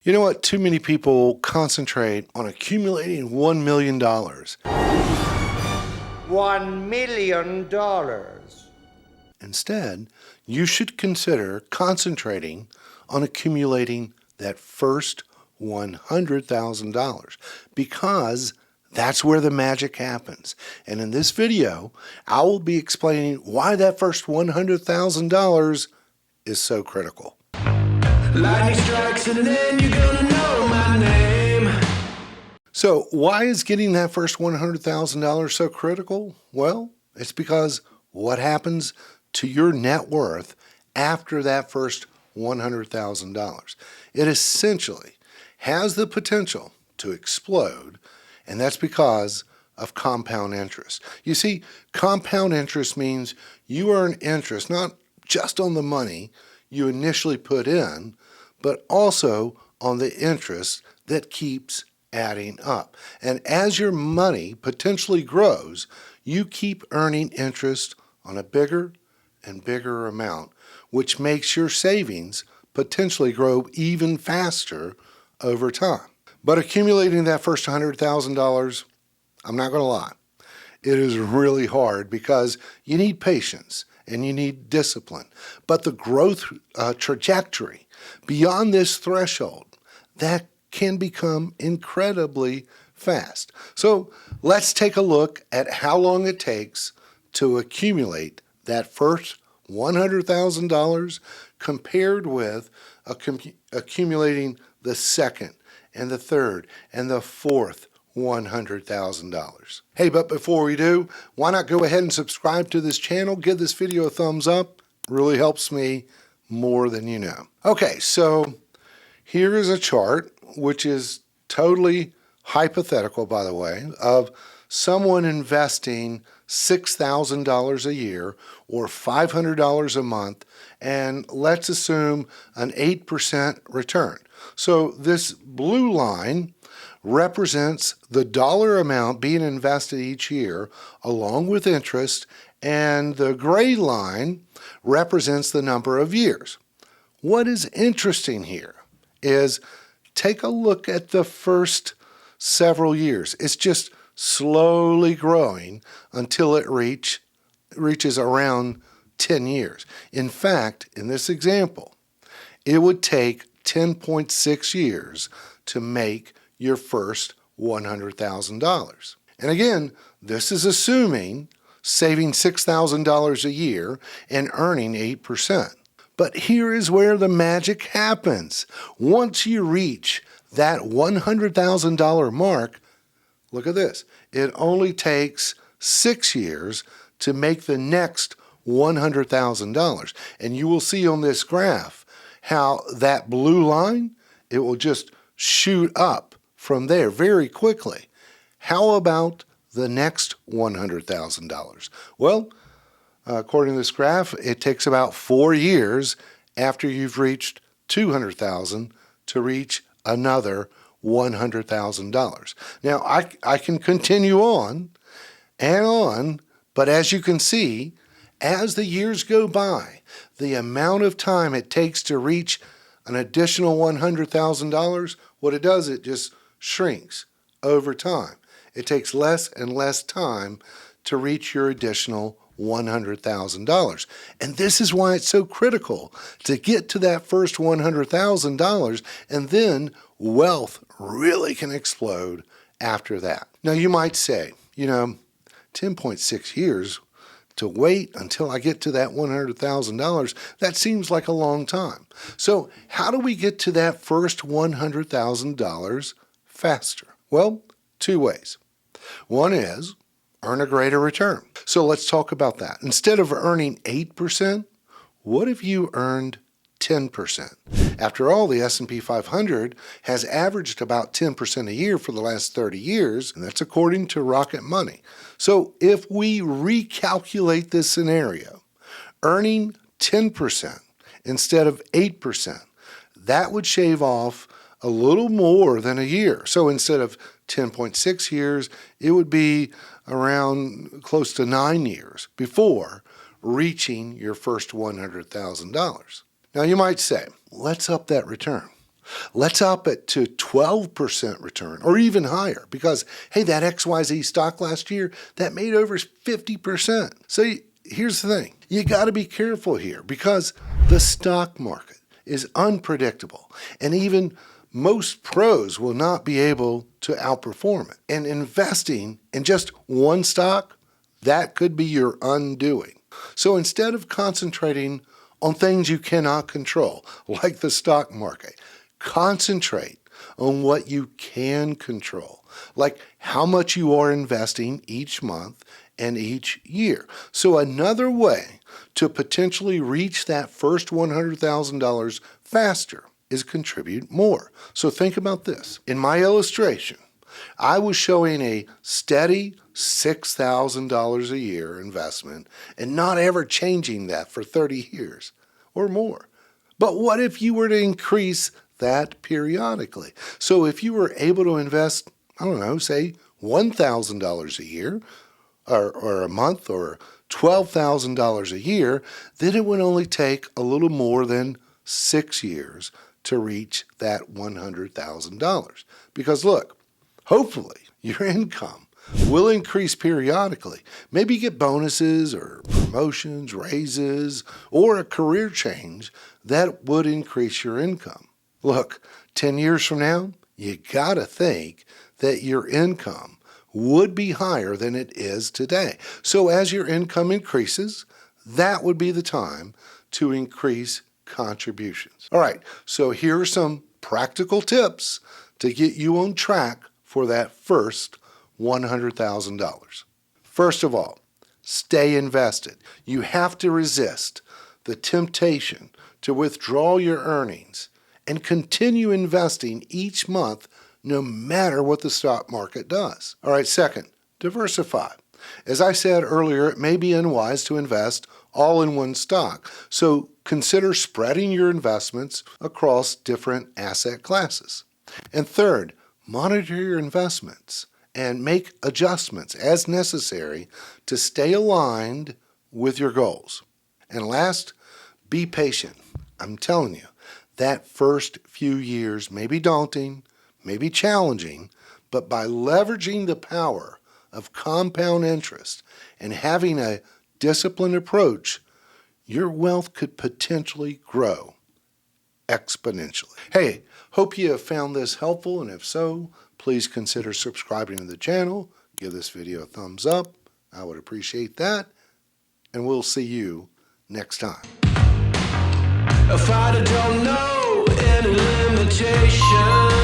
You know what? Too many people concentrate on accumulating $1 million. $1 million. Instead, you should consider concentrating on accumulating that first $100,000 because that's where the magic happens. And in this video, I will be explaining why that first $100,000 is so critical. Lightning strikes and then you're gonna know my name. So why is getting that first $100,000 so critical? Well, it's because what happens to your net worth after that first $100,000? It essentially has the potential to explode, and that's because of compound interest. You see, compound interest means you earn interest not just on the money you initially put in, but also on the interest that keeps adding up. And as your money potentially grows, you keep earning interest on a bigger and bigger amount, which makes your savings potentially grow even faster over time. But accumulating that first $100,000, I'm not going to lie, it is really hard because you need patience and you need discipline. But the growth trajectory beyond this threshold, that can become incredibly fast. So let's take a look at how long it takes to accumulate that first $100,000 compared with accumulating the second and the third and the fourth $100,000. Hey, but before we do, why not go ahead and subscribe to this channel? Give this video a thumbs up. It really helps me more than you know. Okay, so here is a chart, which is totally hypothetical, by the way, of someone investing $6,000 a year or $500 a month, and let's assume an 8% return. So this blue line represents the dollar amount being invested each year along with interest, and the gray line represents the number of years. What is interesting here is take a look at the first several years. It's just slowly growing until it reaches around 10 years. In fact, in this example, it would take 10.6 years to make your first $100,000. And again, this is assuming saving $6,000 a year and earning 8%. But here is where the magic happens. Once you reach that $100,000 mark, look at this. It only takes 6 years to make the next $100,000. And you will see on this graph how that blue line, it will just shoot up from there very quickly. How about the next $100,000? Well, according to this graph, it takes about 4 years after you've reached $200,000 to reach another $100,000. Now, I can continue on and on, but as you can see, as the years go by, the amount of time it takes to reach an additional $100,000, what it does, it just shrinks over time. It takes less and less time to reach your additional $100,000. And this is why it's so critical to get to that first $100,000, and then wealth really can explode after that. Now you might say, 10.6 years to wait until I get to that $100,000, that seems like a long time. So how do we get to that first $100,000 faster? Well, 2 ways. One is earn a greater return. So let's talk about that. Instead of earning 8%, what if you earned 10%? After all, the S&P 500 has averaged about 10% a year for the last 30 years, and that's according to Rocket Money. So if we recalculate this scenario, earning 10% instead of 8%, that would shave off a little more than a year. So instead of 10.6 years, it would be around close to 9 years before reaching your first $100,000. Now you might say, let's up that return. Let's up it to 12% return or even higher because, hey, that XYZ stock last year, that made over 50%. So here's the thing. You got to be careful here because the stock market is unpredictable and even most pros will not be able to outperform it. And investing in just one stock, that could be your undoing. So instead of concentrating on things you cannot control, like the stock market, concentrate on what you can control, like how much you are investing each month and each year. So another way to potentially reach that first $100,000 faster is contribute more. So think about this. In my illustration, I was showing a steady $6,000 a year investment and not ever changing that for 30 years or more. But what if you were to increase that periodically? So if you were able to invest, I don't know, say $1,000 a year or a month or $12,000 a year, then it would only take a little more than 6 years to reach that $100,000. Because look, hopefully your income will increase periodically. Maybe you get bonuses or promotions, raises, or a career change that would increase your income. Look, 10 years from now, you gotta think that your income would be higher than it is today. So as your income increases, that would be the time to increase contributions. All right, so here are some practical tips to get you on track for that first $100,000. First of all, stay invested. You have to resist the temptation to withdraw your earnings and continue investing each month no matter what the stock market does. All right, second, diversify. As I said earlier, it may be unwise to invest all in one stock, so consider spreading your investments across different asset classes. And third, monitor your investments and make adjustments as necessary to stay aligned with your goals. And last, be patient. I'm telling you, that first few years may be daunting, may be challenging, but by leveraging the power of compound interest and having a disciplined approach, your wealth could potentially grow exponentially. Hey, hope you have found this helpful, and if so, please consider subscribing to the channel. Give this video a thumbs up. I would appreciate that, and we'll see you next time. A fighter don't know any limitation.